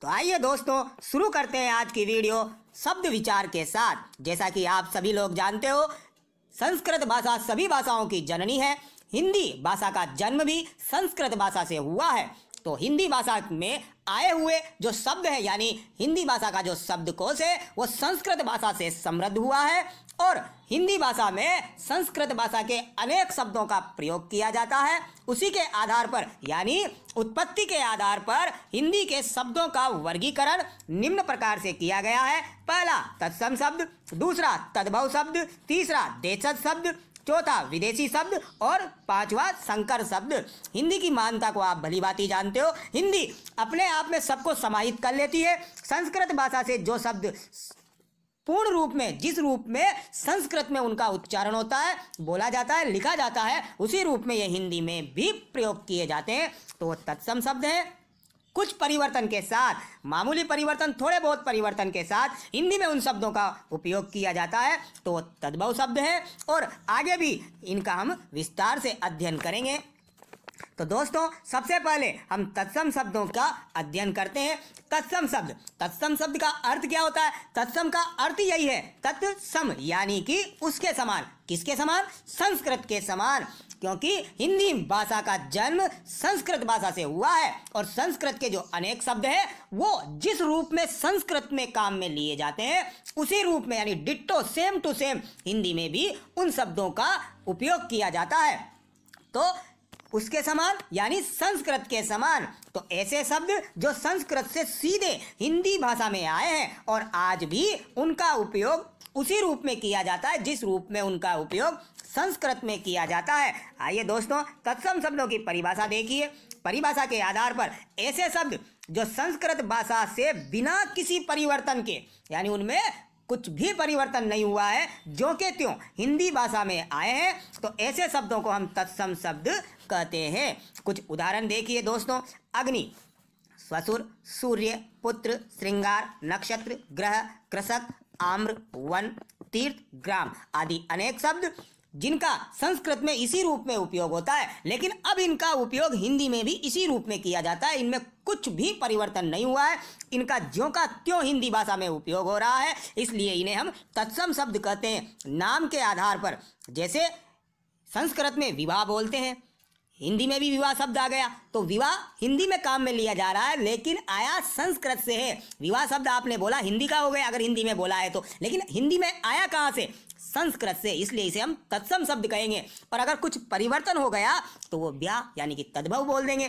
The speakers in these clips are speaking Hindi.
तो आइए दोस्तों शुरू करते हैं आज की वीडियो शब्द विचार के साथ। जैसा कि आप सभी लोग जानते हो, संस्कृत भाषा सभी भाषाओं की जननी है। हिंदी भाषा का जन्म भी संस्कृत भाषा से हुआ है। तो हिंदी भाषा में आए हुए जो शब्द है, यानी हिंदी भाषा का जो शब्दकोश है, वो संस्कृत भाषा से समृद्ध हुआ है। और हिंदी भाषा में संस्कृत भाषा के अनेक शब्दों का प्रयोग किया जाता है। उसी के आधार पर, यानी उत्पत्ति के आधार पर हिंदी के शब्दों का वर्गीकरण निम्न प्रकार से किया गया है। पहला तत्सम शब्द, दूसरा तद्भव शब्द, तीसरा देशज शब्द, चौथा विदेशी शब्द और पांचवा संकर शब्द। हिंदी की महानता को आप भली भांति जानते हो। हिंदी अपने आप में सबको समाहित कर लेती है। संस्कृत भाषा से जो शब्द पूर्ण रूप में, जिस रूप में संस्कृत में उनका उच्चारण होता है, बोला जाता है, लिखा जाता है, उसी रूप में ये हिंदी में भी प्रयोग किए जाते हैं। तो तत्सम शब्द है। कुछ परिवर्तन के साथ, मामूली परिवर्तन, थोड़े बहुत परिवर्तन के साथ हिंदी में उन शब्दों का उपयोग किया जाता है। तो तद्भव शब्द है और आगे भी इनका हम विस्तार से अध्ययन करेंगे। तो दोस्तों सबसे पहले हम तत्सम शब्दों का अध्ययन करते हैं। तत्सम शब्द, तत्सम शब्द का अर्थ क्या होता है? तत्सम का अर्थ यही है, तत्सम, यानी कि उसके समान। किसके समान? संस्कृत के समान। क्योंकि हिंदी भाषा का जन्म संस्कृत भाषा से हुआ है और संस्कृत के जो अनेक शब्द हैं वो जिस रूप में संस्कृत में काम में लिए जाते हैं, उसी रूप में, यानी ditto, same to same Hindi में भी उन शब्दों का उपयोग किया जाता है। तो उसके समान यानी संस्कृत के समान। तो ऐसे शब्द जो संस्कृत से सीधे हिंदी भाषा में आए हैं और आज भी उनका उपयोग उसी रूप में किया जाता है जिस रूप में उनका उपयोग संस्कृत में किया जाता है। आइए दोस्तों तत्सम शब्दों की परिभाषा देखिए। परिभाषा के आधार पर ऐसे शब्द जो संस्कृत भाषा से बिना किसी परिवर्तन के, यानी उनमें कुछ भी परिवर्तन नहीं हुआ है, जो के त्यों हिंदी भाषा में आए हैं, तो ऐसे शब्दों को हम तत्सम शब्द कहते हैं। कुछ उदाहरण देखिए दोस्तों। अग्नि, स्वसुर, सूर्य, पुत्र, श्रृंगार, नक्षत्र, ग्रह, कृषक, आम्र, वन, तीर्थ, ग्राम आदि अनेक शब्द जिनका संस्कृत में इसी रूप में उपयोग होता है, लेकिन अब इनका उपयोग हिंदी में भी इसी रूप में किया जाता है। इनमें कुछ भी परिवर्तन नहीं हुआ है, इनका ज्यों का त्यों हिंदी भाषा में उपयोग हो रहा है, इसलिए इन्हें हम तत्सम शब्द कहते हैं। नाम के आधार पर, जैसे संस्कृत में विवाह बोलते हैं, हिंदी में भी विवाह शब्द आ गया, तो विवाह हिंदी में काम में लिया जा रहा है, लेकिन आया संस्कृत से है। विवाह शब्द आपने बोला हिंदी का हो गया अगर हिंदी में बोला है तो, लेकिन हिंदी में आया कहाँ से? संस्कृत से, इसलिए इसे हम तत्सम शब्द कहेंगे। और अगर कुछ परिवर्तन हो गया तो वो ब्याह यानी कि तद्भव बोल देंगे।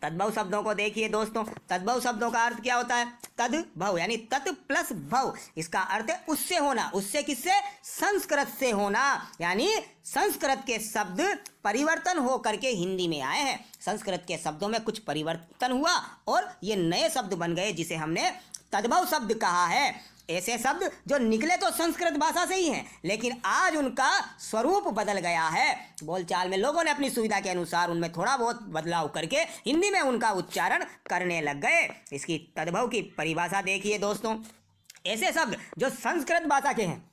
तद्भव शब्दों को देखिए दोस्तों। तद्भव शब्दों का अर्थ क्या होता है? तद्भव यानी तत् प्लस भव, इसका अर्थ है उससे होना। उससे किससे? संस्कृत से होना, यानी संस्कृत के शब्द परिवर्तन हो करके हिंदी में आए हैं। संस्कृत के शब्दों में कुछ परिवर्तन हुआ और ये नए शब्द बन गए, जिसे हमने तद्भव शब्द कहा है। ऐसे शब्द जो निकले तो संस्कृत भाषा से ही हैं, लेकिन आज उनका स्वरूप बदल गया है। बोलचाल में लोगों ने अपनी सुविधा के अनुसार उनमें थोड़ा बहुत बदलाव करके हिंदी में उनका उच्चारण करने लग गए। इसकी तद्भव की परिभाषा देखिए दोस्तों। ऐसे शब्द जो संस्कृत भाषा के हैं,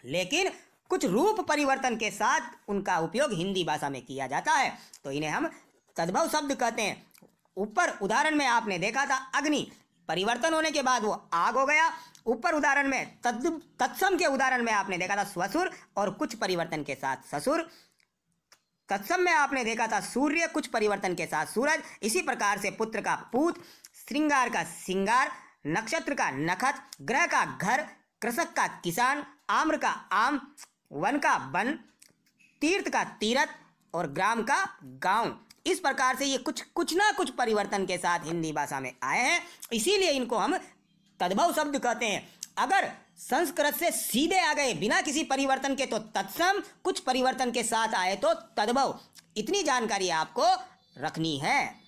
लेकिन कुछ रूप परिवर्तन के साथ उनका उपयोग हिंदी भाषा में किया जाता है, तो इन्हें हम तद्भव शब्द कहते हैं। ऊपर उदाहरण में आपने देखा था अग्नि, परिवर्तन होने के बाद वो आग हो गया। ऊपर उदाहरण में तत्सम के उदाहरण में आपने देखा था स्वसुर और कुछ परिवर्तन के साथ ससुर। तत्सम में आपने देखा था सूर्य, कुछ परिवर्तन के साथ सूरज। इसी प्रकार से पुत्र का पूत, श्रृंगार का सिंगार, नक्षत्र का नखत, ग्रह का घर, कृषक का किसान, आम्र का आम, वन का वन, तीर्थ का तीरथ और ग्राम का गांव। इस प्रकार से ये कुछ ना कुछ परिवर्तन के साथ हिंदी भाषा में आए हैं, इसीलिए इनको हम तद्भव शब्द कहते हैं। अगर संस्कृत से सीधे आ गए बिना किसी परिवर्तन के तो तत्सम, कुछ परिवर्तन के साथ आए तो तद्भव। इतनी जानकारी आपको रखनी है।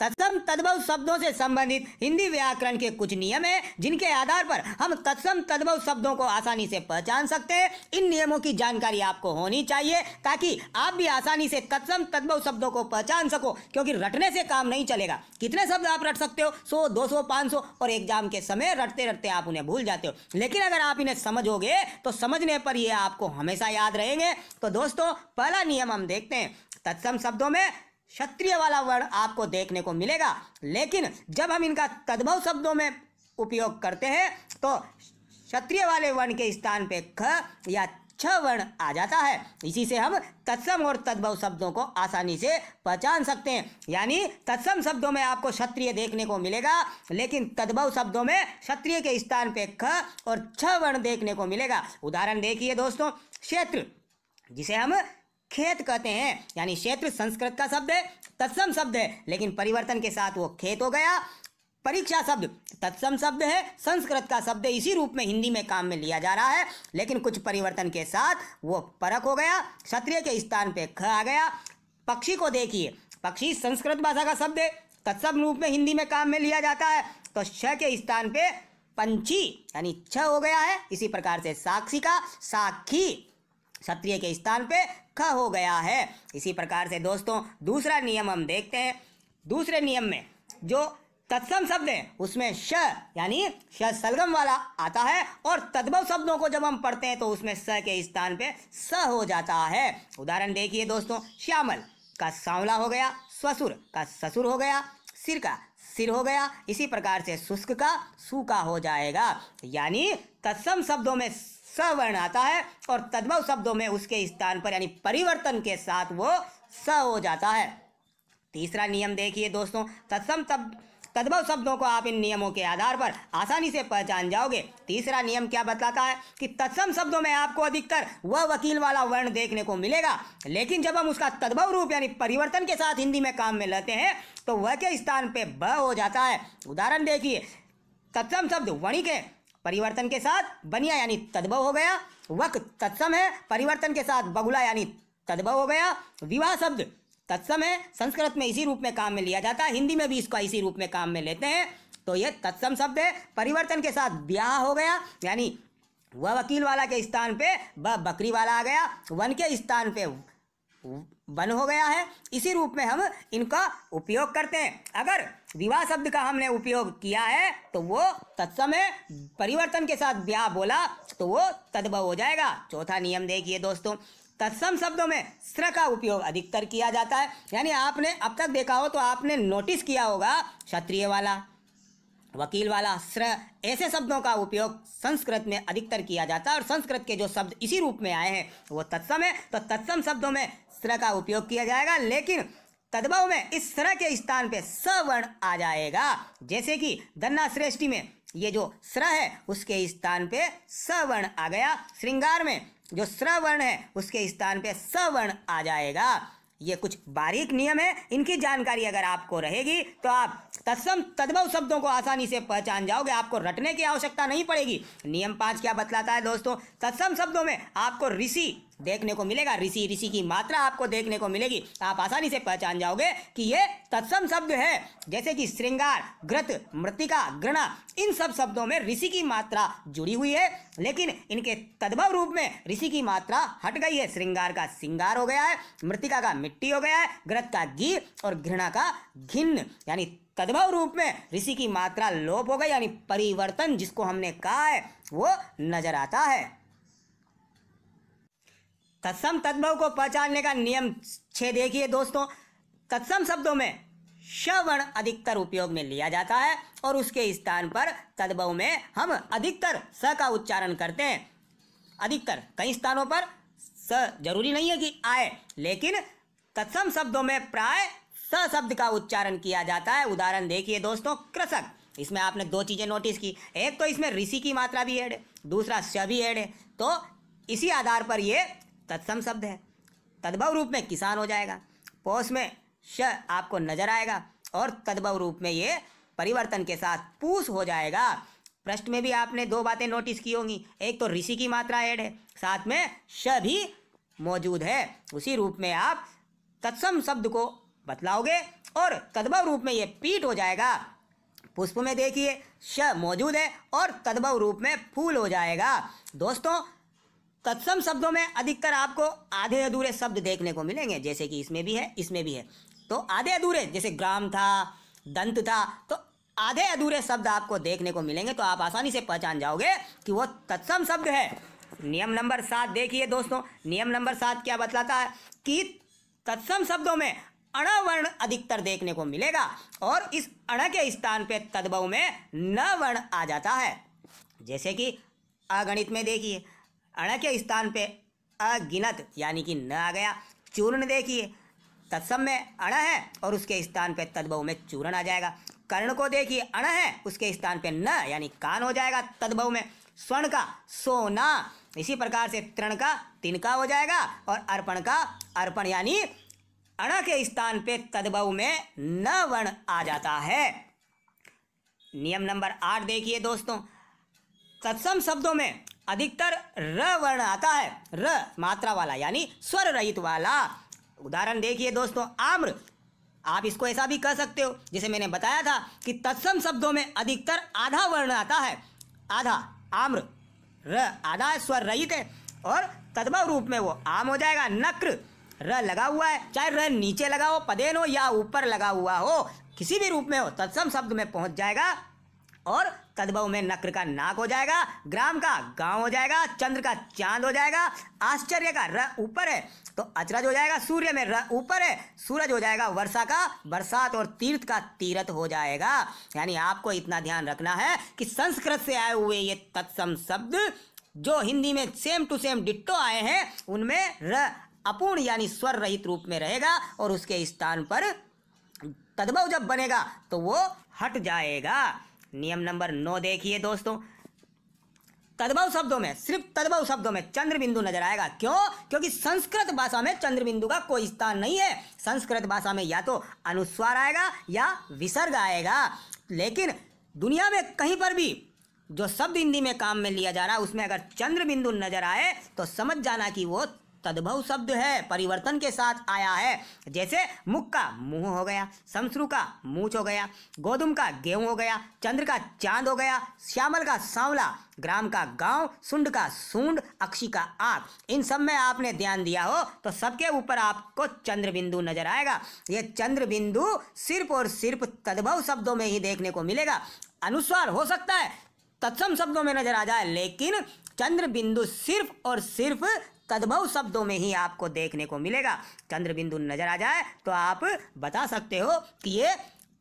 तत्सम तद्भव शब्दों से संबंधित हिंदी व्याकरण के कुछ नियम हैं, जिनके आधार पर हम तत्सम तद्भव शब्दों को आसानी से पहचान सकते हैं। इन नियमों की जानकारी आपको होनी चाहिए ताकि आप भी आसानी से तत्सम तद्भव शब्दों को पहचान सको, क्योंकि रटने से काम नहीं चलेगा। कितने शब्द आप रट सकते हो? 100, 200, 500, और एग्जाम के समय रटते रटते आप उन्हें भूल जाते हो। लेकिन अगर आप इन्हें समझोगे तो समझने पर ये आपको हमेशा याद रहेंगे। तो दोस्तों पहला नियम हम देखते हैं। तत्सम शब्दों में क्षत्रिय वाला वर्ण आपको देखने को मिलेगा, लेकिन जब हम इनका तद्भव शब्दों में उपयोग करते हैं तो क्षत्रिय वाले वर्ण के स्थान पे ख या छ वर्ण आ जाता है। इसी से हम तत्सम और तद्भव शब्दों को आसानी से पहचान सकते हैं। यानी तत्सम शब्दों में आपको क्षत्रिय देखने को मिलेगा, लेकिन तद्भव शब्दों में क्षत्रिय के स्थान पे ख और छ वर्ण देखने को मिलेगा। उदाहरण देखिए दोस्तों, क्षेत्र जिसे हम खेत कहते हैं, यानी क्षेत्र संस्कृत का शब्द है, तत्सम शब्द है, लेकिन परिवर्तन के साथ वो खेत हो गया। परीक्षा शब्द तत्सम शब्द है, संस्कृत का शब्द है, इसी रूप में हिंदी में काम में लिया जा रहा है, लेकिन कुछ परिवर्तन के साथ वो परक हो गया, क्षत्रिय के स्थान पे ख आ गया। पक्षी को देखिए, पक्षी संस्कृत भाषा का शब्द है, तत्सम रूप में हिंदी में काम में लिया जाता है, तो श के स्थान पे पंछी यानी छ हो गया है। इसी प्रकार से साक्षी का साखी क्षत्रिय के स्थान पे ख हो गया है। इसी प्रकार से दोस्तों दूसरा नियम हम देखते हैं। दूसरे नियम में जो तत्सम शब्द है उसमें श यानी श सलगम वाला आता है, और तद्भव शब्दों को जब हम पढ़ते हैं तो उसमें स के स्थान पे स हो जाता है। उदाहरण देखिए दोस्तों, श्यामल का सांवला हो गया, स्वसुर का ससुर हो गया, सिर का सिर हो गया। इसी प्रकार से शुष्क का सूखा हो जाएगा। यानी तत्सम शब्दों में स वर्ण आता है और तद्भव शब्दों में उसके स्थान पर यानी परिवर्तन के साथ वो स हो जाता है। तीसरा नियम देखिए दोस्तों, तद्भव शब्दों को आप इन नियमों के आधार पर आसानी से पहचान जाओगे। तीसरा नियम क्या बताता है कि तत्सम शब्दों में आपको अधिकतर वह वकील वाला वर्ण देखने को मिलेगा, लेकिन जब हम उसका तद्भव रूप यानी परिवर्तन के साथ हिंदी में काम में लेते हैं तो वह के स्थान पे ब हो जाता है। उदाहरण देखिए, तत्सम शब्द वणिक है, परिवर्तन के साथ बनिया यानी तद्भव हो गया। वक तत्सम है, परिवर्तन के साथ बगुला यानी तद्भव हो गया। विवाह शब्द तत्सम है, संस्कृत में इसी रूप में काम में लिया जाता है, हिंदी में भी इसका इसी रूप में काम में लेते हैं, तो यह तत्सम शब्द है। परिवर्तन के साथ ब्याह हो गया, यानी वह वकील वाला के स्थान पे बकरी वाला आ गया, वन के स्थान पे वन हो गया है। इसी रूप में हम इनका उपयोग करते हैं। अगर विवाह शब्द का हमने उपयोग किया है तो वो तत्सम है, परिवर्तन के साथ ब्याह बोला तो वो तद्भव हो जाएगा। चौथा नियम देखिए दोस्तों, तत्सम शब्दों में स्र का उपयोग अधिकतर किया जाता है। यानी आपने अब तक देखा हो तो आपने नोटिस किया होगा, क्षत्रिय वाला, वकील वाला, स्र, ऐसे शब्दों का उपयोग संस्कृत में अधिकतर किया जाता है, और संस्कृत के जो शब्द इसी रूप में आए हैं वो तत्सम है, तो तत्सम शब्दों में स्र का उपयोग किया जाएगा। लेकिन तद्भव में इस स्र के स्थान पे स वर्ण आ जाएगा। जैसे कि धन्ना श्रेष्ठी में ये जो स्र है उसके स्थान पे स वर्ण आ गया, श्रृंगार में जो स्र वर्ण है उसके स्थान पे स वर्ण आ जाएगा। ये कुछ बारीक नियम है, इनकी जानकारी अगर आपको रहेगी तो आप तत्सम तद्भव शब्दों को आसानी से पहचान जाओगे, आपको रटने की आवश्यकता नहीं पड़ेगी। नियम 5 क्या बतलाता है दोस्तों, तत्सम शब्दों में आपको ऋषि देखने को मिलेगा, ऋषि की मात्रा आपको देखने को मिलेगी। आप आसानी से पहचान जाओगे कि ये तत्सम शब्द है। जैसे कि श्रृंगार, घृत, मृतिका, घृणा, इन सब शब्दों में ऋषि की मात्रा जुड़ी हुई है, लेकिन इनके तद्भव रूप में ऋषि की मात्रा हट गई है। श्रृंगार का सिंगार हो गया है, मृतिका का मिट्टी हो गया है, घृत का घी और घृणा का घिन्न। यानी तद्भव रूप में ऋषि की मात्रा लोप हो गई, यानी परिवर्तन जिसको हमने कहा है वो नजर आता है। तत्सम तद्भव को पहचानने का नियम 6 देखिए दोस्तों, तत्सम शब्दों में श वर्ण अधिकतर उपयोग में लिया जाता है और उसके स्थान पर तद्भव में हम अधिकतर स का उच्चारण करते हैं। अधिकतर, कई स्थानों पर स जरूरी नहीं है कि आए, लेकिन तत्सम शब्दों में प्राय स शब्द का उच्चारण किया जाता है। उदाहरण देखिए दोस्तों, कृषक, इसमें आपने 2 चीजें नोटिस की, एक तो इसमें ऋषि की मात्रा भी ऐड है, दूसरा श भी ऐड है, तो इसी आधार पर ये तत्सम शब्द है। तद्भव रूप में किसान हो जाएगा, पोष में श आपको नजर आएगा, और तद्भव रूप में ये परिवर्तन के साथ पूस हो जाएगा। प्रश्न में भी आपने 2 बातें नोटिस की होंगी, एक तो ऋषि की मात्रा ऐड है, साथ में श भी मौजूद है। उसी रूप में आप तत्सम शब्द को बतलाओगे और तद्भव रूप में ये पीठ हो जाएगा। पुष्प में देखिए श मौजूद है और तद्भव रूप में फूल हो जाएगा। दोस्तों तत्सम शब्दों में अधिकतर आपको आधे अधूरे शब्द देखने को मिलेंगे, जैसे कि इसमें भी है, इसमें भी है। तो आधे अधूरे, जैसे ग्राम था, दंत था, तो आधे अधूरे शब्द आपको देखने को मिलेंगे, तो आप आसानी से पहचान जाओगे कि वो तत्सम शब्द है। नियम नंबर 7 देखिए दोस्तों, नियम नंबर 7 क्या बतलाता है कि तत्सम शब्दों में अण वर्ण अधिकतर देखने को मिलेगा और इस अण के स्थान पे तद्भव में न वर्ण आ जाता है। जैसे कि अगणित में देखिए, अण के स्थान पे अगिनत यानी कि न आ गया। चूर्ण देखिए, तत्सम में अण है और उसके स्थान पे तद्भव में चूर्ण आ जाएगा। कर्ण को देखिए, अण है, उसके स्थान पे न यानी कान हो जाएगा तद्भव में। स्वर्ण का सोना, इसी प्रकार से तृण का तिनका हो जाएगा और अर्पण का अर्पण यानी अण के स्थान पे तद्भव में न वर्ण आ जाता है। नियम नंबर 8 देखिए दोस्तों, तत्सम शब्दों में अधिकतर र वर्ण आता है, र मात्रा वाला यानी स्वर रहित वाला। उदाहरण देखिए दोस्तों, आम्र, आप इसको ऐसा भी कह सकते हो जैसे मैंने बताया था कि तत्सम शब्दों में अधिकतर आधा वर्ण आता है, आधा। आम्र र आधा है, स्वर रहित है और तद्भव रूप में वो आम हो जाएगा। नक्र, र लगा हुआ है, चाहे र नीचे लगा हो, पदेन हो या ऊपर लगा हुआ हो, किसी भी रूप में हो, तत्सम शब्द में पहुंच जाएगा और तद्भव में नक्र का नाक हो जाएगा। ग्राम का गांव हो जाएगा। चंद्र का चांद हो जाएगा। आश्चर्य का र ऊपर है तो अचरज हो जाएगा। सूर्य में र ऊपर है, सूरज हो जाएगा। वर्षा का बरसात और तीर्थ का तीरथ हो जाएगा। यानी आपको इतना ध्यान रखना है कि संस्कृत से आए हुए ये तत्सम शब्द जो हिंदी में सेम टू सेम डिट्टो आए हैं, उनमें र अपूर्ण यानी स्वर रहित रूप में रहेगा और उसके स्थान पर तद्भव जब बनेगा तो वो हट जाएगा। नियम नंबर 9 देखिए दोस्तों, तद्भव शब्दों में, सिर्फ तद्भव शब्दों में चंद्र बिंदु नजर आएगा। क्यों? क्योंकि संस्कृत भाषा में चंद्र बिंदु का कोई स्थान नहीं है। संस्कृत भाषा में या तो अनुस्वार आएगा या विसर्ग आएगा। लेकिन दुनिया में कहीं पर भी जो शब्द हिंदी में काम में लिया जा रहा है उसमें अगर चंद्र बिंदु नजर आए तो समझ जाना कि वो तद्भव शब्द है, परिवर्तन के साथ आया है। जैसे मुख का मुंह हो गया, शमश्रु का मूछ हो गया, गोधुम का गेहूं हो गया, चंद्र का चांद हो गया, श्यामल का सांवला, ग्राम का गांव, सुंड का सूंड, अक्षी का आंख। इन सब में आपने ध्यान दिया हो तो सबके ऊपर आपको चंद्र बिंदु नजर आएगा। ये चंद्र बिंदु सिर्फ और सिर्फ तद्भव शब्दों में ही देखने को मिलेगा। अनुस्वार हो सकता है तत्सम शब्दों में नजर आ जाए, लेकिन चंद्र बिंदु सिर्फ और सिर्फ तद्भव शब्दों में ही आपको देखने को मिलेगा। चंद्र बिंदु नजर आ जाए तो आप बता सकते हो कि ये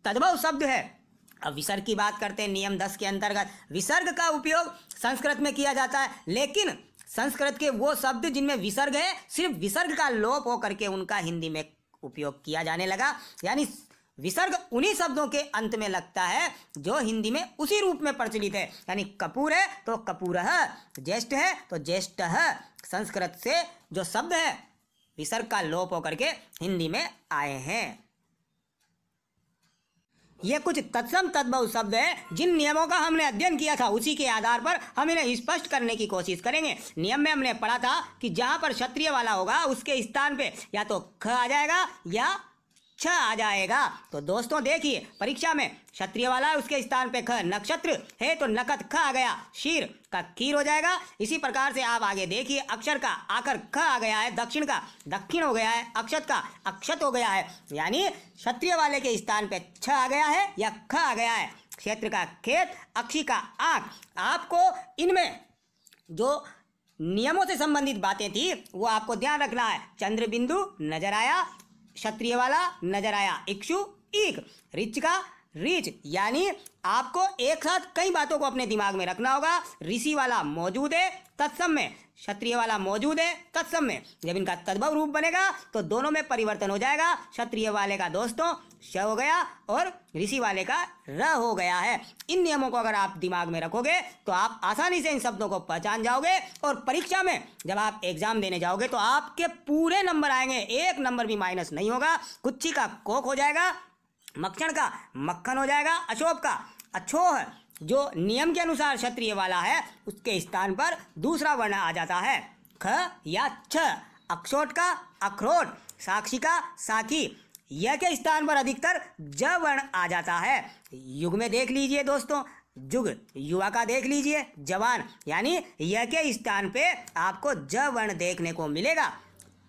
तद्भव शब्द है। अब विसर्ग की बात करते हैं। नियम 10 के अंतर्गत विसर्ग का उपयोग संस्कृत में किया जाता है, लेकिन संस्कृत के वो शब्द जिनमें विसर्ग है, सिर्फ विसर्ग का लोप होकर के उनका हिंदी में उपयोग किया जाने लगा। यानी विसर्ग उन्हीं शब्दों के अंत में लगता है जो हिंदी में उसी रूप में प्रचलित है। यानी कपूर है तो कपूरः, ज्येष्ठ है तो ज्येष्ठः। संस्कृत से जो शब्द है विसर्ग का लोप होकर के हिंदी में आए हैं। ये कुछ तत्सम तद्भव शब्द हैं जिन नियमों का हमने अध्ययन किया था, उसी के आधार पर हम इन्हें स्पष्ट करने की कोशिश करेंगे। नियम में हमने पढ़ा था कि जहां पर क्षत्रिय वाला होगा उसके स्थान पे या तो ख आ जाएगा या छ आ जाएगा। तो दोस्तों देखिए, परीक्षा में क्षत्रिय वाला है उसके स्थान पे ख, नक्षत्र है तो नकत ख आ गया, शीर का कीर हो जाएगा। इसी प्रकार से आप आगे देखिए, अक्षर का आकर ख आ गया है, दक्षिण का दक्षिण हो गया है, अक्षत का अक्षत हो गया है। यानी क्षत्रिय वाले के स्थान पे छ आ गया है या ख आ गया है। क्षेत्र का खेत, अक्षी का आंख। आपको इनमें जो नियमों से संबंधित बातें थी वो आपको ध्यान रखना है। चंद्र बिंदु नजर आया, क्षत्रिय वाला नजर आया, इक्षु ईक, ऋच का रीच। यानी आपको एक साथ कई बातों को अपने दिमाग में रखना होगा। ऋषि वाला मौजूद है तत्सम में, क्षत्रिय वाला मौजूद है तत्सम में। जब इनका तद्भव रूप बनेगा तो दोनों में परिवर्तन हो जाएगा। क्षत्रिय वाले का दोस्तों श हो गया और ऋषि वाले का र हो गया है। इन नियमों को अगर आप दिमाग में रखोगे तो आप आसानी से इन शब्दों को पहचान जाओगे और परीक्षा में जब आप एग्जाम देने जाओगे तो आपके पूरे नंबर आएंगे, एक नंबर भी माइनस नहीं होगा। कुच्ची का कोक हो जाएगा, मक्खन का मक्खन हो जाएगा, अशोभ का अछोह। जो नियम के अनुसार क्षत्रिय वाला है उसके स्थान पर दूसरा वर्ण आ जाता है, ख या छ। अक्षोट का अखरोट, साक्षी का साखी। यह के स्थान पर अधिकतर ज वर्ण आ जाता है। युग में देख लीजिए दोस्तों, जुग युवा का देख लीजिए, जवान। यानी यह के स्थान पे आपको ज वर्ण देखने को मिलेगा।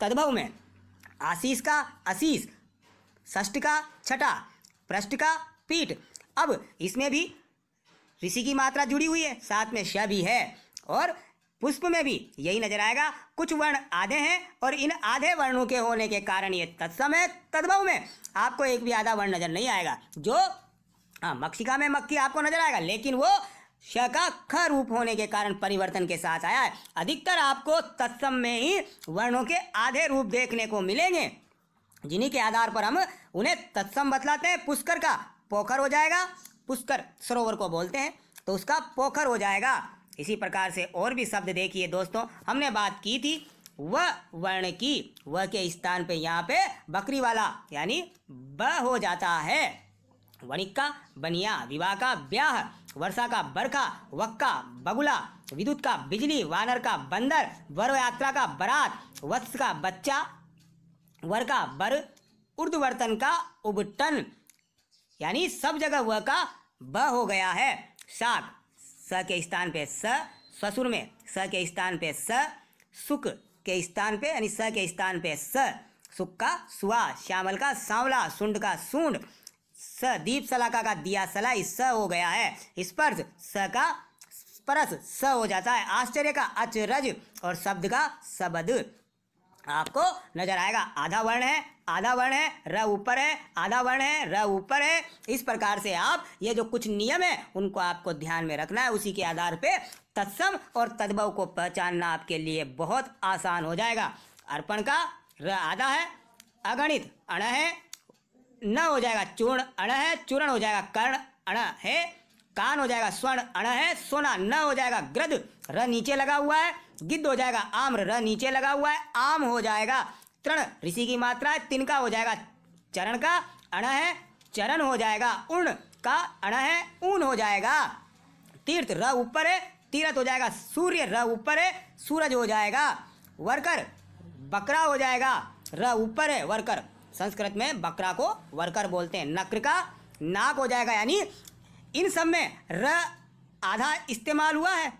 तद्भव में आशीष का अशीष, षष्ठ का छठा, पृष्ठ का पीठ। अब इसमें भी ऋषि की मात्रा जुड़ी हुई है, साथ में श भी है और पुष्प में भी यही नजर आएगा। कुछ वर्ण आधे हैं और इन आधे वर्णों के होने के कारण ये तत्सम है। तद्भव में आपको एक भी आधा वर्ण नजर नहीं आएगा। जो मक्षिका में मक्खी आपको नजर आएगा, लेकिन वो श का ख रूप होने के कारण परिवर्तन के साथ आया है। अधिकतर आपको तत्सम में ही वर्णों के आधे रूप देखने को मिलेंगे, जिन्हीं के आधार पर हम उन्हें तत्सम बतलाते हैं। पुष्कर का पोखर हो जाएगा, पुष्कर सरोवर को बोलते हैं, तो उसका पोखर हो जाएगा। इसी प्रकार से और भी शब्द देखिए दोस्तों, हमने बात की थी व वर्ण की, व के स्थान पे यहाँ पे बकरी वाला यानी ब हो जाता है। वणिक का बनिया, विवाह का ब्याह, वर्षा का बरखा, वक का बगुला, विद्युत का बिजली, वानर का बंदर, वर यात्रा का बरात, वत्स का बच्चा, वर का बर, उर्ध्ववर्तन का उबटन, यानी सब जगह वह का ब हो गया है। शाक, स के स्थान पे स, ससुर में स के स्थान पे स, सुख के स्थान पे यानी स के स्थान पे स, सुख का सुआ, श्यामल का सांवला, सुंड का सूंड, स दीप सलाका का दिया सलाई स हो गया है। स्पर्श, स का स्पर्श स हो जाता है। आश्चर्य का अचरज और शब्द का शब्द आपको नजर आएगा। आधा वर्ण है, आधा वर्ण है, र ऊपर है, आधा वर्ण है, र ऊपर है। इस प्रकार से आप ये जो कुछ नियम है उनको आपको ध्यान में रखना है। उसी के आधार पे तत्सम और तद्भव को पहचानना आपके लिए बहुत आसान हो जाएगा। अर्पण का र आधा है, अगणित अण है, न हो जाएगा चूर्ण अण है, चूर्ण हो जाएगा कर्ण अण है, कान हो जाएगा स्वर्ण अण है, सोना न हो जाएगा ग्रद र नीचे लगा हुआ है, गिद्ध हो जाएगा आम्र र नीचे लगा हुआ है, आम हो जाएगा तृण ऋषि की मात्रा है, तिनका हो जाएगा चरण का अण है, चरण हो जाएगा उर्ण का अण है, ऊन हो जाएगा। तीर्थ र ऊपर है, तीर्थ हो जाएगा सूर्य र ऊपर है, सूरज हो जाएगा। वर्कर बकरा हो जाएगा, र ऊपर है वर्कर, संस्कृत में बकरा को वर्कर बोलते हैं। नक्र का नाक हो जाएगा, यानी इन सब में र आधा इस्तेमाल हुआ है,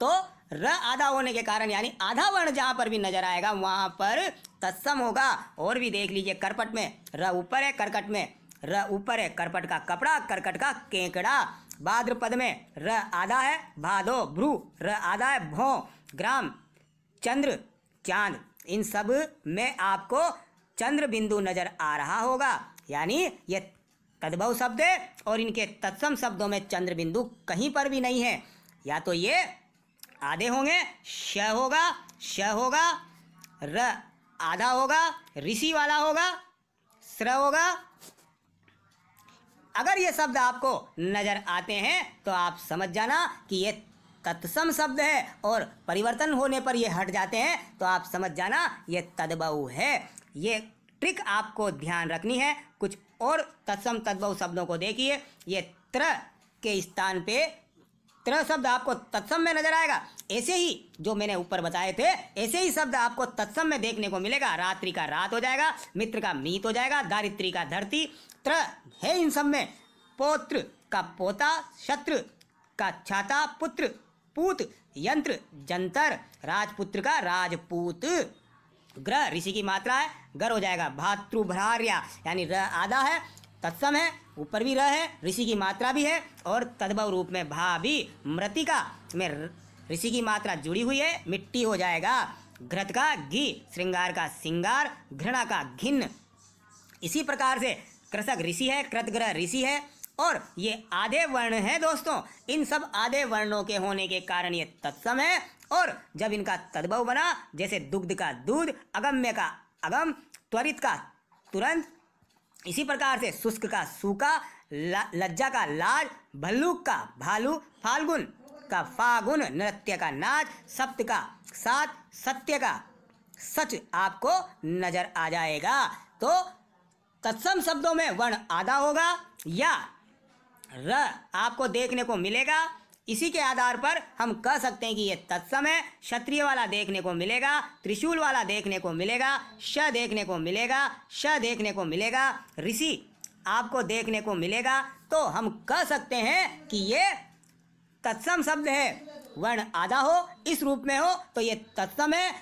तो र आधा होने के कारण यानी आधा वर्ण जहां पर भी नजर आएगा वहां पर तत्सम होगा। और भी देख लीजिए, करपट में र ऊपर है, करकट में र ऊपर है, करपट का कपड़ा, करकट का केकड़ा। भाद्रपद में र आधा है, भादो भ्रू र आधा है, भों ग्राम, चंद्र चांद। इन सब में आपको चंद्र बिंदु नजर आ रहा होगा, यानी ये तद्भव शब्द है और इनके तत्सम शब्दों में चंद्र बिंदु कहीं पर भी नहीं है। या तो ये आधे होंगे, श होगा, श होगा, र आधा होगा, ऋषि वाला होगा, स्र होगा। अगर ये शब्द आपको नजर आते हैं तो आप समझ जाना कि ये तत्सम शब्द है, और परिवर्तन होने पर ये हट जाते हैं तो आप समझ जाना ये तद्भव है। ये ट्रिक आपको ध्यान रखनी है। कुछ और तत्सम तद्भव शब्दों को देखिए। ये त्र के स्थान पे त्र शब्द आपको तत्सम में नजर आएगा। ऐसे ही जो मैंने ऊपर बताए थे ऐसे ही शब्द आपको तत्सम में देखने को मिलेगा। रात्रि का रात हो जाएगा, मित्र का मीत हो जाएगा, दारित्री का धरती। त्र है इन सब में। पौत्र का पोता, शत्रु का छाता, पुत्र पूत, यंत्र जंतर, राजपुत्र का राजपूत। ग्रह ऋषि की मात्रा है, गर हो जाएगा भातृभ्रार्या, यानी र आधा है, तत्सम है, ऊपर भी र है, ऋषि की मात्रा भी है, और तद्भव रूप में भा भी। मृतिका में ऋषि की मात्रा जुड़ी हुई है, मिट्टी हो जाएगा। घृत का घी, श्रृंगार का सिंगार, घृणा का घिन्न। इसी प्रकार से कृषक ऋषि है, कृतग्रह ऋषि है, और ये आधे वर्ण हैं दोस्तों। इन सब आधे वर्णों के होने के कारण ये तत्सम है, और जब इनका तद्भव बना, जैसे दुग्ध का दूध, अगम्य का अगम, त्वरित का तुरंत, इसी प्रकार से शुष्क का सूखा, लज्जा का लाज, भल्लुक का भालू, फाल्गुन का फागुन, नृत्य का नाच, सप्त का सात, सत्य का सच आपको नजर आ जाएगा। तो तत्सम शब्दों में वर्ण आधा होगा या र आपको देखने को मिलेगा। इसी के आधार पर हम कह सकते हैं कि ये तत्सम है। क्षत्रिय वाला देखने को मिलेगा, त्रिशूल वाला देखने को मिलेगा, श देखने को मिलेगा, श देखने को मिलेगा, ऋषि आपको देखने को मिलेगा। तो हम कह सकते हैं कि ये तत्सम शब्द है। वर्ण आधा हो, इस रूप में हो तो ये तत्सम है,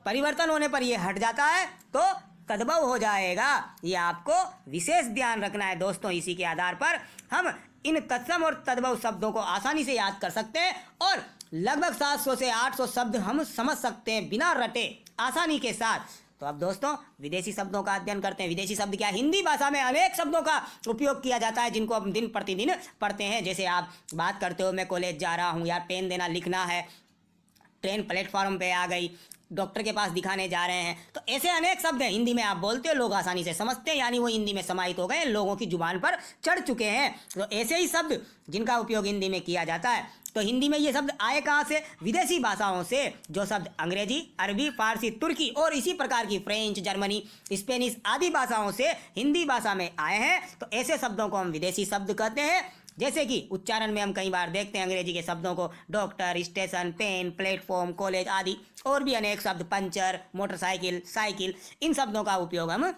परिवर्तन होने पर ये हट जाता है तो तद्भव हो जाएगा। ये आपको विशेष ध्यान रखना है दोस्तों। इसी के आधार पर हम इन तत्सम और तद्भव शब्दों को आसानी से याद कर सकते हैं और लगभग 700 से 800 शब्द हम समझ सकते हैं बिना रटे आसानी के साथ। तो अब दोस्तों विदेशी शब्दों का अध्ययन करते हैं। विदेशी शब्द क्या? हिंदी भाषा में अनेक शब्दों का उपयोग किया जाता है जिनको हम दिन प्रतिदिन पढ़ते हैं। जैसे आप बात करते हो मैं कॉलेज जा रहा हूँ, यार पेन देना लिखना है, ट्रेन प्लेटफॉर्म पे आ गई, डॉक्टर के पास दिखाने जा रहे हैं। तो ऐसे अनेक शब्द हैं हिंदी में, आप बोलते हो लोग आसानी से समझते हैं, यानी वो हिंदी में समाहित हो गए, लोगों की जुबान पर चढ़ चुके हैं। तो ऐसे ही शब्द जिनका उपयोग हिंदी में किया जाता है। तो हिंदी में ये शब्द आए कहाँ से? विदेशी भाषाओं से। जो शब्द अंग्रेजी, अरबी, फारसी, तुर्की और इसी प्रकार की फ्रेंच, जर्मनी, स्पेनिश आदि भाषाओं से हिंदी भाषा में आए हैं। तो ऐसे शब्दों को हम विदेशी शब्द कहते हैं। जैसे कि उच्चारण में हम कई बार देखते हैं अंग्रेजी के शब्दों को, doctor, station, pen, platform, college आदि और भी अनेक शब्द, पंचर, मोटरसाइकिल, साइकिल, इन शब्दों का उपयोग हम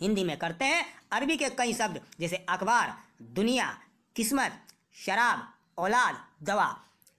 हिंदी में करते हैं। अरबी के कई शब्द जैसे अखबार, दुनिया, किस्मत, शराब, औलाद, दवा,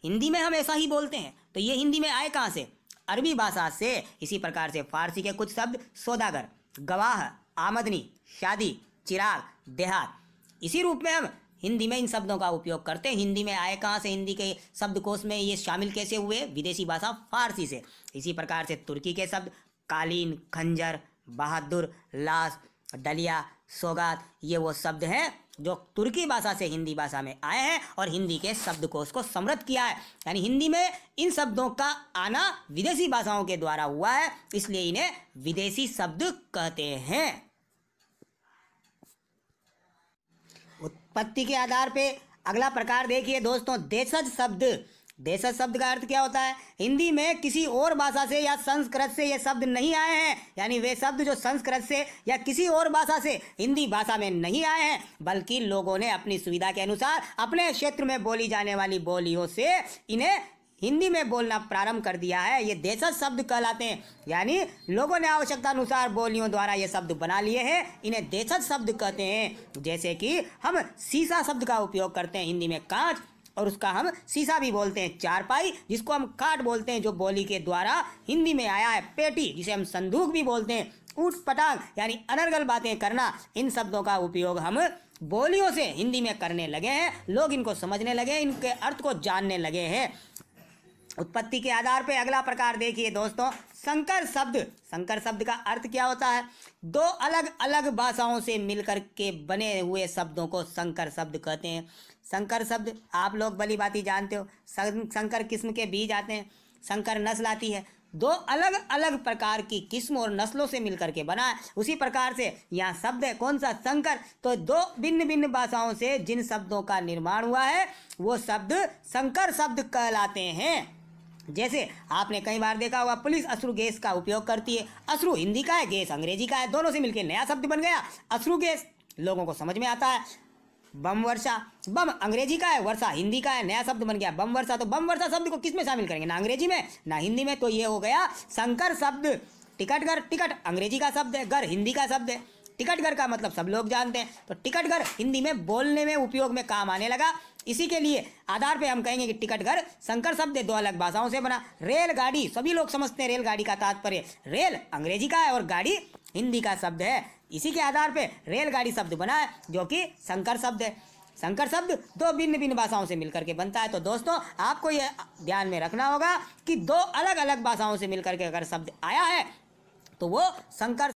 हिंदी में हम ऐसा ही बोलते हैं। तो ये हिंदी में आए कहाँ से? अरबी भाषा से। इसी प्रकार से फारसी के कुछ शब्द सौदागर, गवाह, आमदनी, शादी, चिराग, देहात, इसी रूप में हम हिंदी में इन शब्दों का उपयोग करते हैं। हिंदी में आए कहाँ से? हिंदी के शब्दकोश में ये शामिल कैसे हुए? विदेशी भाषा फारसी से। इसी प्रकार से तुर्की के शब्द कालीन, खंजर, बहादुर, लाश, डलिया, सौगात, ये वो शब्द हैं जो तुर्की भाषा से हिंदी भाषा में आए हैं और हिंदी के शब्दकोश को समृद्ध किया है। यानी हिंदी में इन शब्दों का आना विदेशी भाषाओं के द्वारा हुआ है, इसलिए इन्हें विदेशी शब्द कहते हैं। उत्पत्ति के आधार पे अगला प्रकार देखिए दोस्तों, देशज शब्द। देशज शब्द का अर्थ क्या होता है? हिंदी में किसी और भाषा से या संस्कृत से ये शब्द नहीं आए हैं, यानी वे शब्द जो संस्कृत से या किसी और भाषा से हिंदी भाषा में नहीं आए हैं, बल्कि लोगों ने अपनी सुविधा के अनुसार अपने क्षेत्र में बोली जाने वाली बोलियों से इन्हें हिंदी में बोलना प्रारंभ कर दिया है। ये देशज शब्द कहलाते हैं, यानी लोगों ने आवश्यकता अनुसार बोलियों द्वारा ये शब्द बना लिए हैं, इन्हें देशज शब्द कहते हैं। जैसे कि हम शीशा शब्द का उपयोग करते हैं हिंदी में कांच, और उसका हम शीशा भी बोलते हैं। चारपाई, जिसको हम खाट बोलते हैं, जो बोली के द्वारा हिंदी में आया है। पेटी, जिसे हम संदूक भी बोलते हैं। ऊट पटांग, यानी अनर्गल बातें करना, इन शब्दों का उपयोग हम बोलियों से हिंदी में करने लगे हैं। लोग इनको समझने लगे, इनके अर्थ को जानने लगे हैं। उत्पत्ति के आधार पे अगला प्रकार देखिए दोस्तों, संकर शब्द। संकर शब्द का अर्थ क्या होता है? दो अलग अलग भाषाओं से मिलकर के बने हुए शब्दों को संकर शब्द कहते हैं। संकर शब्द आप लोग भली भांति जानते हो, संकर किस्म के बीज आते हैं, संकर नस्ल आती है। दो अलग अलग प्रकार की किस्म और नस्लों से मिलकर के बना है। उसी प्रकार से यहाँ शब्द है कौन सा? संकर। तो दो भिन्न भिन्न भाषाओं से जिन शब्दों का निर्माण हुआ है वो शब्द संकर शब्द कहलाते हैं। जैसे आपने कई बार देखा होगा, पुलिस अश्रु गैस का उपयोग करती है। अश्रु हिंदी का है, गैस अंग्रेजी का है, दोनों से मिलकर नया शब्द बन गया अश्रु गैस, लोगों को समझ में आता है। बम वर्षा, बम अंग्रेजी का है, वर्षा हिंदी का है, नया शब्द बन गया बम वर्षा। तो बम वर्षा शब्द को किस में शामिल करेंगे? ना अंग्रेजी में ना हिंदी में, तो ये हो गया संकर शब्द। टिकट घर, टिकट अंग्रेजी का शब्द है, घर हिंदी का शब्द है। टिकट घर का मतलब सब लोग जानते हैं, तो टिकट घर हिंदी में बोलने में उपयोग में काम आने लगा। इसी के लिए आधार पे हम कहेंगे कि टिकट घर संकर शब्द है, दो अलग भाषाओं से बना। रेलगाड़ी, सभी लोग समझते हैं रेलगाड़ी का तात्पर्य, रेल अंग्रेजी का है और गाड़ी हिंदी का शब्द है। इसी के आधार पे रेलगाड़ी शब्द बना है जो कि संकर शब्द है। संकर शब्द दो भिन्न भिन्न भाषाओं से मिलकर के बनता है। तो दोस्तों आपको यह ध्यान में रखना होगा कि दो अलग अलग भाषाओं से मिलकर के अगर शब्द आया है तो वो संकर